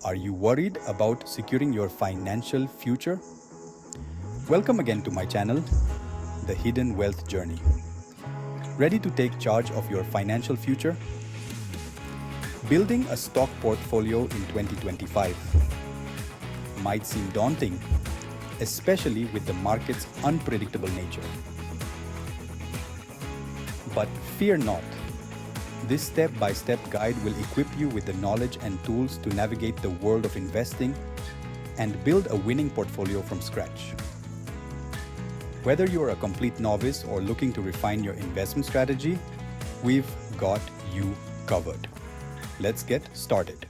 Are you worried about securing your financial future? Welcome again to my channel, The Hidden Wealth Journey. Ready to take charge of your financial future? Building a stock portfolio in 2025 might seem daunting, especially with the market's unpredictable nature. But fear not. This step-by-step guide will equip you with the knowledge and tools to navigate the world of investing and build a winning portfolio from scratch. Whether you're a complete novice or looking to refine your investment strategy, we've got you covered. Let's get started.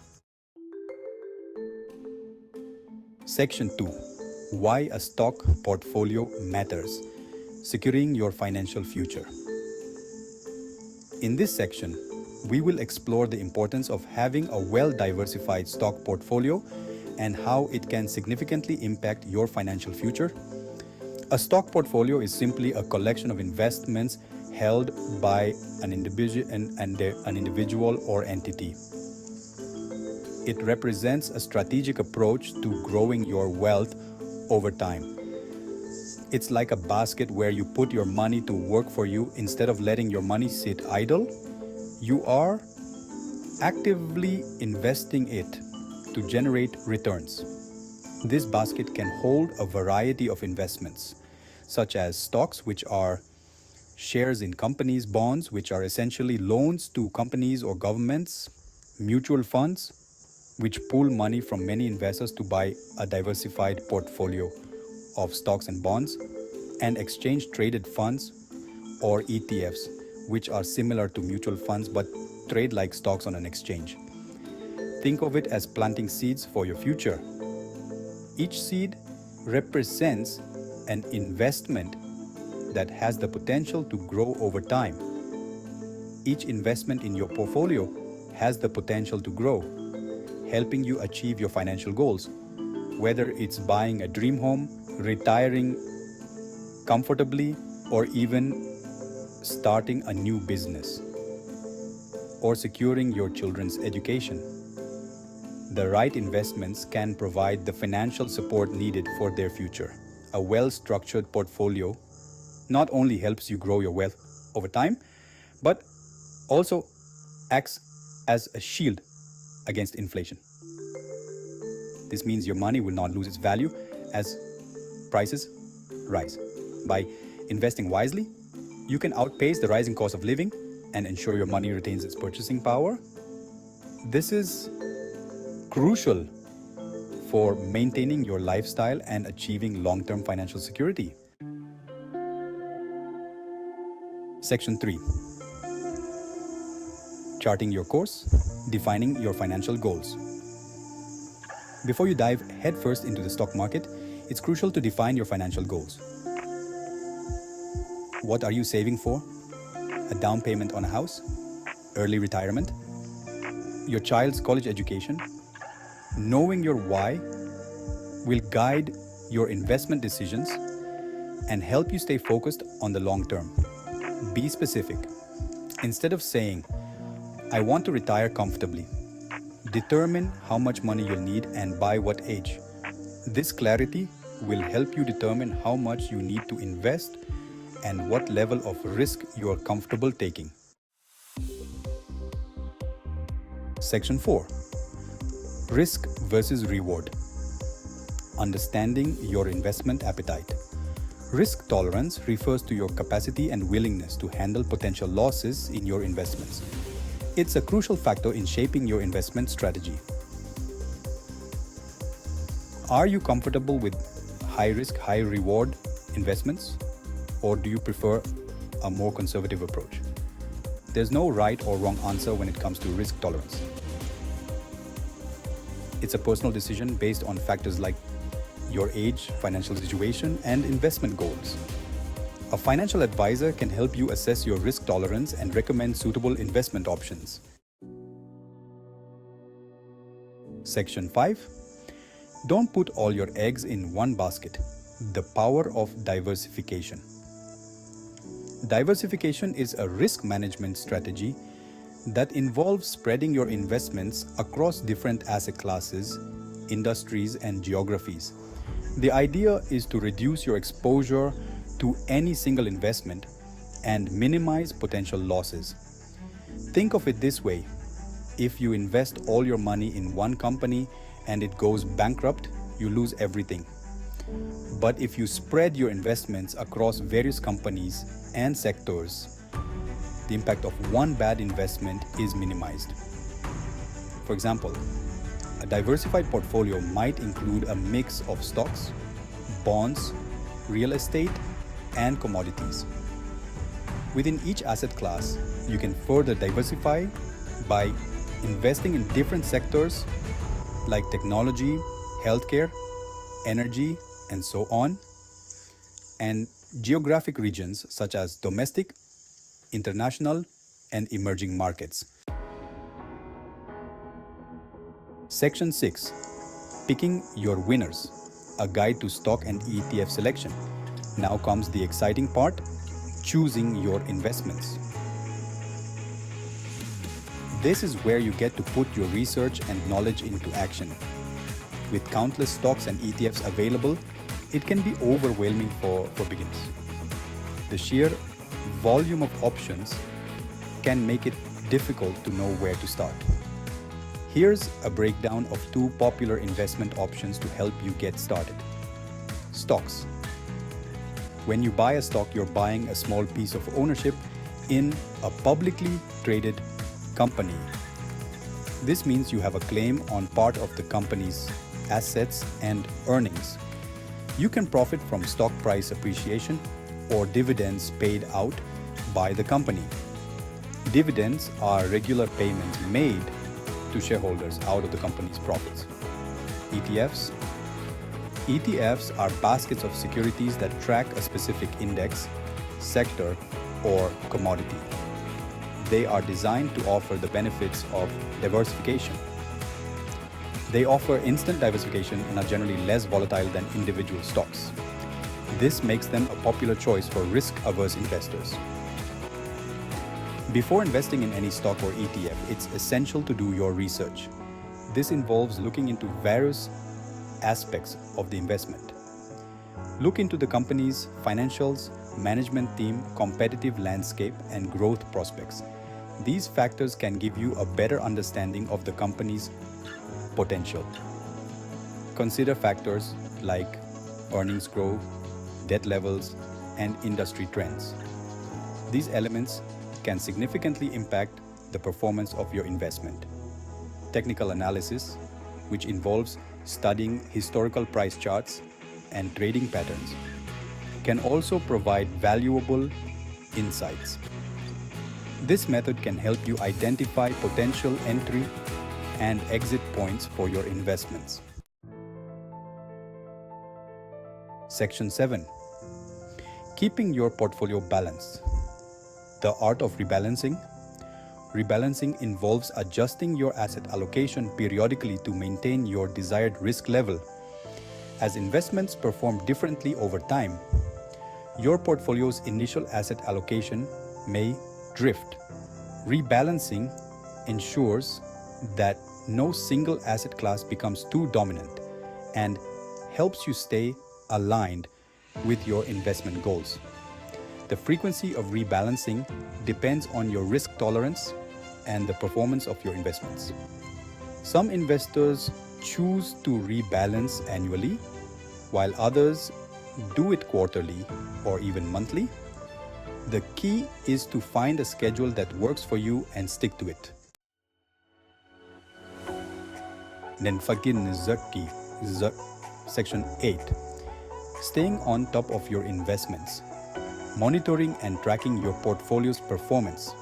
Section 2. Why a stock portfolio matters. Securing your financial future. In this section, we will explore the importance of having a well-diversified stock portfolio and how it can significantly impact your financial future. A stock portfolio is simply a collection of investments held by an individual or entity. It represents a strategic approach to growing your wealth over time. It's like a basket where you put your money to work for you instead of letting your money sit idle. You are actively investing it to generate returns. This basket can hold a variety of investments, such as stocks, which are shares in companies, bonds, which are essentially loans to companies or governments, mutual funds, which pool money from many investors to buy a diversified portfolio of stocks and bonds, and exchange-traded funds or ETFs, which are similar to mutual funds but trade like stocks on an exchange. Think of it as planting seeds for your future. Each seed represents an investment that has the potential to grow over time. Each investment in your portfolio has the potential to grow, helping you achieve your financial goals, whether it's buying a dream home, retiring comfortably, or even starting a new business, or securing your children's education. The right investments can provide the financial support needed for their future. A well-structured portfolio not only helps you grow your wealth over time, but also acts as a shield against inflation. This means your money will not lose its value as prices rise. By investing wisely, you can outpace the rising cost of living and ensure your money retains its purchasing power. This is crucial for maintaining your lifestyle and achieving long-term financial security. Section 3. Charting your course, defining your financial goals. Before you dive headfirst into the stock market, it's crucial to define your financial goals. What are you saving for? A down payment on a house? Early retirement? Your child's college education? Knowing your why will guide your investment decisions and help you stay focused on the long term. Be specific. Instead of saying, I want to retire comfortably, determine how much money you'll need and by what age. This clarity will help you determine how much you need to invest and what level of risk you are comfortable taking. Section 4. Risk versus reward. Understanding your investment appetite. Risk tolerance refers to your capacity and willingness to handle potential losses in your investments. It's a crucial factor in shaping your investment strategy. Are you comfortable with high risk, high reward investments, or do you prefer a more conservative approach? There's no right or wrong answer when it comes to risk tolerance. It's a personal decision based on factors like your age, financial situation, and investment goals. A financial advisor can help you assess your risk tolerance and recommend suitable investment options. Section 5. Don't put all your eggs in one basket. The power of diversification. Diversification is a risk management strategy that involves spreading your investments across different asset classes, industries, and geographies. The idea is to reduce your exposure to any single investment and minimize potential losses. Think of it this way: if you invest all your money in one company and it goes bankrupt, you lose everything. But if you spread your investments across various companies and sectors, the impact of one bad investment is minimized. For example, a diversified portfolio might include a mix of stocks, bonds, real estate, and commodities. Within each asset class, you can further diversify by investing in different sectors like technology, healthcare, energy, and so on, and geographic regions such as domestic, international, and emerging markets. Section 6. Picking your winners, a guide to stock and ETF selection. Now comes the exciting part: choosing your investments. This is where you get to put your research and knowledge into action. With countless stocks and ETFs available, it can be overwhelming for beginners. The sheer volume of options can make it difficult to know where to start. Here's a breakdown of two popular investment options to help you get started. Stocks. When you buy a stock, you're buying a small piece of ownership in a publicly traded company. This means you have a claim on part of the company's assets and earnings. You can profit from stock price appreciation or dividends paid out by the company. Dividends are regular payments made to shareholders out of the company's profits. ETFs. ETFs are baskets of securities that track a specific index, sector, or commodity. They are designed to offer the benefits of diversification. They offer instant diversification and are generally less volatile than individual stocks. This makes them a popular choice for risk-averse investors. Before investing in any stock or ETF, it's essential to do your research. This involves looking into various aspects of the investment. Look into the company's financials, management team, competitive landscape, and growth prospects. These factors can give you a better understanding of the company's potential. Consider factors like earnings growth, debt levels, and industry trends. These elements can significantly impact the performance of your investment. Technical analysis, which involves studying historical price charts and trading patterns, can also provide valuable insights. This method can help you identify potential entry and exit points for your investments. Section 7. Keeping your portfolio balanced. The art of rebalancing. Rebalancing involves adjusting your asset allocation periodically to maintain your desired risk level. As investments perform differently over time, your portfolio's initial asset allocation may drift. Rebalancing ensures that no single asset class becomes too dominant and helps you stay aligned with your investment goals. The frequency of rebalancing depends on your risk tolerance and the performance of your investments. Some investors choose to rebalance annually, while others do it quarterly or even monthly. The key is to find a schedule that works for you and stick to it. Section 8. Staying on top of your investments. Monitoring and tracking your portfolio's performance.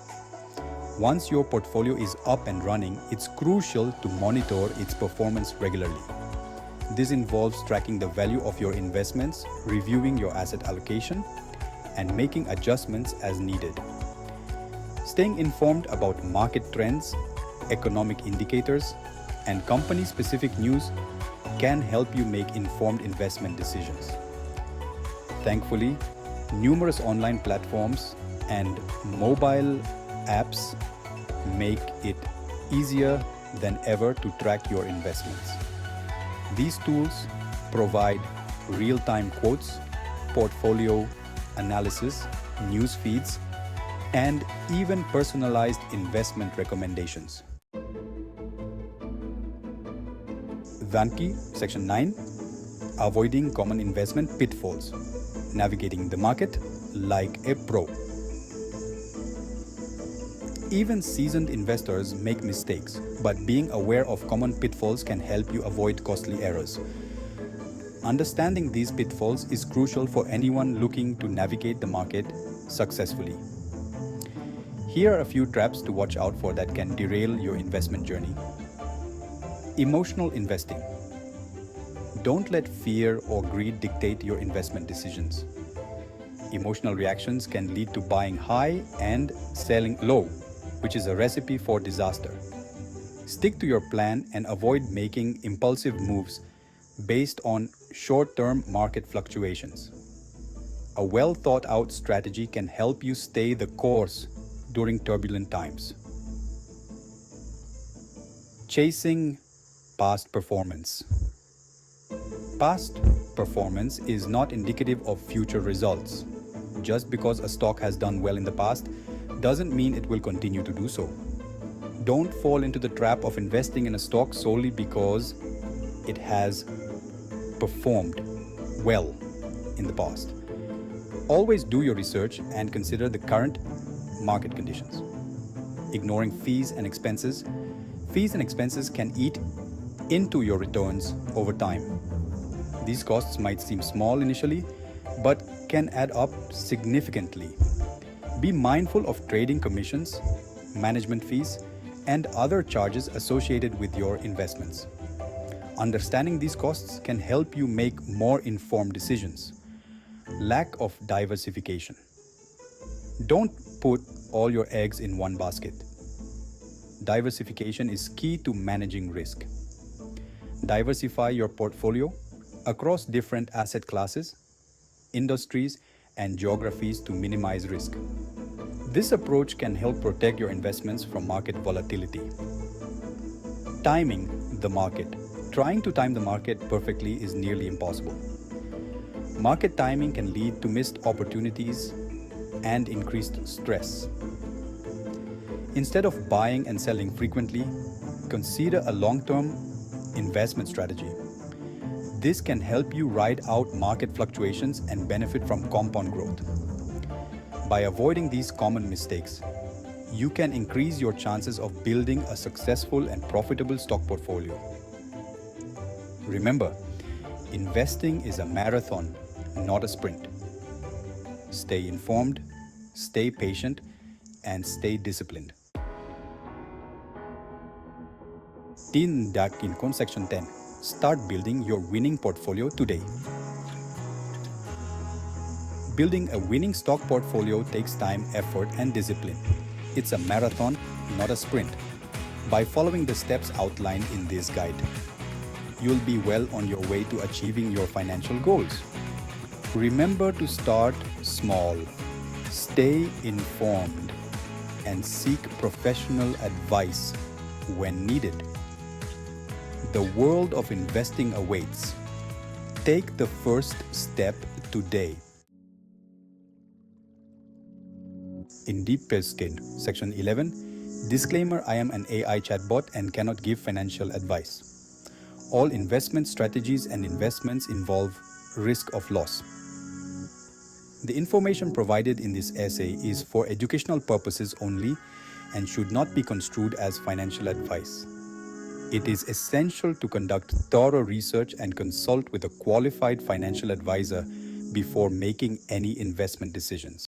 Once your portfolio is up and running, it's crucial to monitor its performance regularly. This involves tracking the value of your investments, reviewing your asset allocation, and making adjustments as needed. Staying informed about market trends, economic indicators, and company-specific news can help you make informed investment decisions. Thankfully, numerous online platforms and mobile apps make it easier than ever to track your investments. These tools provide real-time quotes, portfolio analysis, news feeds, and even personalized investment recommendations. Vanki, Section 9, Avoiding Common Investment Pitfalls, Navigating the Market like a Pro. Even seasoned investors make mistakes, but being aware of common pitfalls can help you avoid costly errors. Understanding these pitfalls is crucial for anyone looking to navigate the market successfully. Here are a few traps to watch out for that can derail your investment journey. Emotional investing. Don't let fear or greed dictate your investment decisions. Emotional reactions can lead to buying high and selling low, which is a recipe for disaster. Stick to your plan and avoid making impulsive moves based on short-term market fluctuations. A well-thought-out strategy can help you stay the course during turbulent times. Chasing past performance. Past performance is not indicative of future results. Just because a stock has done well in the past doesn't mean it will continue to do so. Don't fall into the trap of investing in a stock solely because it has performed well in the past. Always do your research and consider the current market conditions. Ignoring fees and expenses. Fees and expenses can eat into your returns over time. These costs might seem small initially, but can add up significantly. Be mindful of trading commissions, management fees, and other charges associated with your investments. Understanding these costs can help you make more informed decisions. Lack of diversification. Don't put all your eggs in one basket. Diversification is key to managing risk. Diversify your portfolio across different asset classes, industries, and geographies to minimize risk. This approach can help protect your investments from market volatility. Timing the market. Trying to time the market perfectly is nearly impossible. Market timing can lead to missed opportunities and increased stress. Instead of buying and selling frequently, consider a long-term investment strategy. This can help you ride out market fluctuations and benefit from compound growth. By avoiding these common mistakes, you can increase your chances of building a successful and profitable stock portfolio. Remember, investing is a marathon, not a sprint. Stay informed, stay patient, and stay disciplined. Tindakin Section 10. Start building your winning portfolio today. Building a winning stock portfolio takes time, effort, and discipline. It's a marathon, not a sprint. By following the steps outlined in this guide, you'll be well on your way to achieving your financial goals. Remember to start small, stay informed, and seek professional advice when needed. The world of investing awaits. Take the first step today. In Deep Skin, Section 11, Disclaimer: I am an AI chatbot and cannot give financial advice. All investment strategies and investments involve risk of loss. The information provided in this essay is for educational purposes only and should not be construed as financial advice. It is essential to conduct thorough research and consult with a qualified financial advisor before making any investment decisions.